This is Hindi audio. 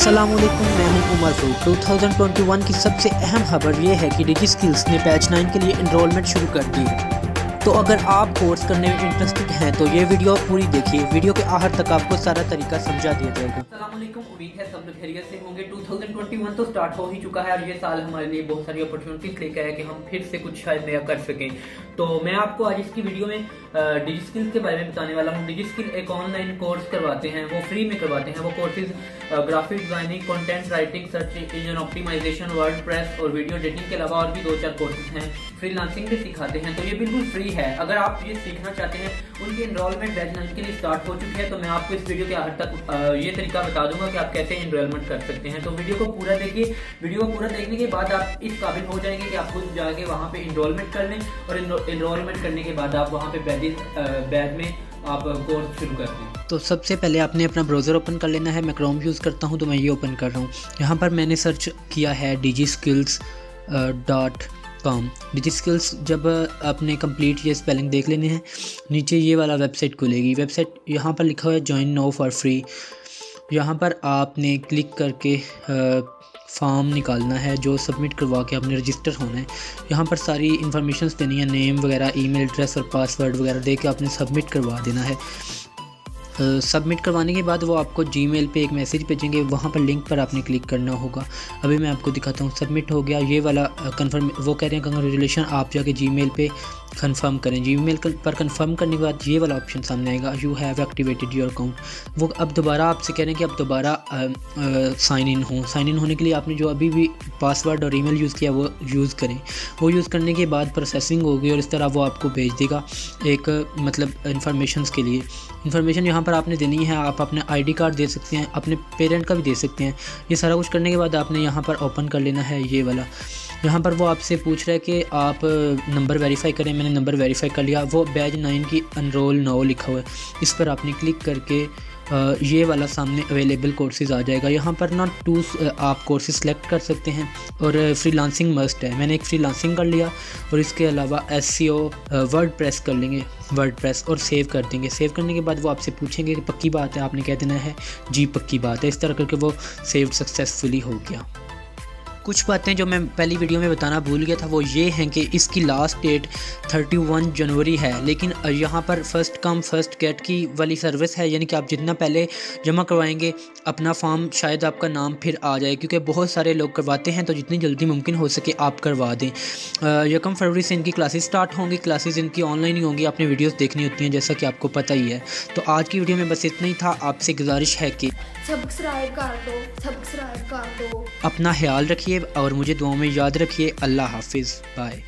अस्सलाम वालेकुम, मैं हूं उमर फरूक। 2021 की सबसे अहम खबर ये है कि डिजी स्किल्स ने बैच 9 के लिए एनरोलमेंट शुरू कर दी है। तो अगर आप कोर्स करने में इंटरेस्टेड हैं तो ये वीडियो पूरी देखिए। वीडियो के आखिर तक आपको सारा तरीका समझा दिया जाएगा। अस्सलाम वालेकुम, उम्मीद है सब लोग खैरियत से होंगे। 2021 तो स्टार्ट हो ही चुका है और ये साल हमारे लिए बहुत सारी अपॉर्चुनिटीज लेकर आया कि हम फिर से कुछ शायद नया कर सकें। तो मैं आपको आज इसकी वीडियो में डिजी स्किल्स के बारे में बताने वाला हूँ। डिजी स्किल एक ऑनलाइन कोर्स करवाते हैं, वो फ्री में करवाते हैं। वो courses graphic designing, content writing, search engine optimisation, WordPress और वीडियो एडिटिंग के अलावा और भी 2-4 कोर्सेज हैं। फ्रीलांसिंग भी सिखाते हैं, तो ये बिल्कुल फ्री है। अगर आप ये सीखना चाहते हैं, उनकी एनरोलमेंट बैच 9 के लिए स्टार्ट हो चुकी है, तो मैं आपको इस वीडियो के आखिर तक ये तरीका बता दूंगा कि आप कैसे एनरोलमेंट कर सकते हैं। तो वीडियो को पूरा देखिए। वीडियो को पूरा देखने के बाद आप इस काबिल हो जाएंगे कि आप खुद जाके वहाँ पे एनरोलमेंट कर लें और एनरोलमेंट करने के बाद आप वहाँ पे बैच में आप कोर्स शुरू कर दें। तो सबसे पहले आपने अपना ब्राउज़र ओपन कर लेना है। मैं क्रोम यूज़ करता हूँ तो मैं ये ओपन कर रहा हूँ। यहाँ पर मैंने सर्च किया है digiskills.com। डिजी स्किल्स जब आपने कंप्लीट ये स्पेलिंग देख लेने हैं, नीचे ये वाला वेबसाइट खुलेगी। वेबसाइट यहाँ पर लिखा हुआ है ज्वाइन नाउ फॉर फ्री। यहाँ पर आपने क्लिक करके फॉर्म निकालना है जो सबमिट करवा के आपने रजिस्टर होना है। यहाँ पर सारी इन्फॉर्मेशंस देनी है, नेम वगैरह, ईमेल एड्रेस और पासवर्ड वगैरह दे के आपने सबमिट करवा देना है। सबमिट करवाने के बाद वो आपको जीमेल पे एक मैसेज भेजेंगे, वहाँ पर लिंक पर आपने क्लिक करना होगा। अभी मैं आपको दिखाता हूँ। सबमिट हो गया ये वाला कंफर्म। वो कह रहे हैं कंग्रेचुलेशन, आप जाके जीमेल पे कंफर्म करें। जीमेल पर कंफर्म करने के बाद ये वाला ऑप्शन सामने आएगा, you have activated your account. वो अब दोबारा आपसे कह रहे हैं कि अब दोबारा साइन इन हो। साइन इन होने के लिए आपने जो अभी भी पासवर्ड और ईमेल यूज़ किया वो यूज़ करें। वो यूज़ करने के बाद प्रोसेसिंग होगी और इस तरह वो आपको भेज देगा एक मतलब इन्फॉर्मेशन के लिए। इन्फॉर्मेशन यहाँ पर आपने देनी है। आप अपने आईडी कार्ड दे सकते हैं, अपने पेरेंट का भी दे सकते हैं। ये सारा कुछ करने के बाद आपने यहाँ पर ओपन कर लेना है ये वाला। यहाँ पर वो आपसे पूछ रहा है कि आप नंबर वेरीफाई करें। मैंने नंबर वेरीफाई कर लिया। वो बैच 9 की एनरोल नाउ लिखा हुआ है, इस पर आपने क्लिक करके ये वाला सामने अवेलेबल कोर्सेज आ जाएगा। यहाँ पर ना आप कोर्सेज सेलेक्ट कर सकते हैं और फ्रीलांसिंग मस्ट है। मैंने एक फ्रीलांसिंग कर लिया और इसके अलावा एसईओ वर्डप्रेस कर लेंगे, वर्डप्रेस, और सेव कर देंगे। सेव करने के बाद वो आपसे पूछेंगे कि पक्की बात है, आपने कह देना है जी पक्की बात है। इस तरह करके वो सेव सक्सेसफुली हो गया। कुछ बातें जो मैं पहली वीडियो में बताना भूल गया था वो ये हैं कि इसकी लास्ट डेट 31 जनवरी है, लेकिन यहाँ पर फर्स्ट कम फर्स्ट गेट की वाली सर्विस है, यानी कि आप जितना पहले जमा करवाएंगे अपना फॉर्म शायद आपका नाम फिर आ जाए, क्योंकि बहुत सारे लोग करवाते हैं। तो जितनी जल्दी मुमकिन हो सके आप करवा दें। 1 फरवरी से इनकी क्लासेस स्टार्ट होंगी। क्लासेस इनकी ऑनलाइन ही होंगी, आपने वीडियोज़ देखनी होती हैं जैसा कि आपको पता ही है। तो आज की वीडियो में बस इतना ही था। आपसे गुजारिश है कि सब्सक्राइब कर दो। अपना ख्याल रखिए और मुझे दुआओं में याद रखिए। अल्लाह हाफिज़, बाय।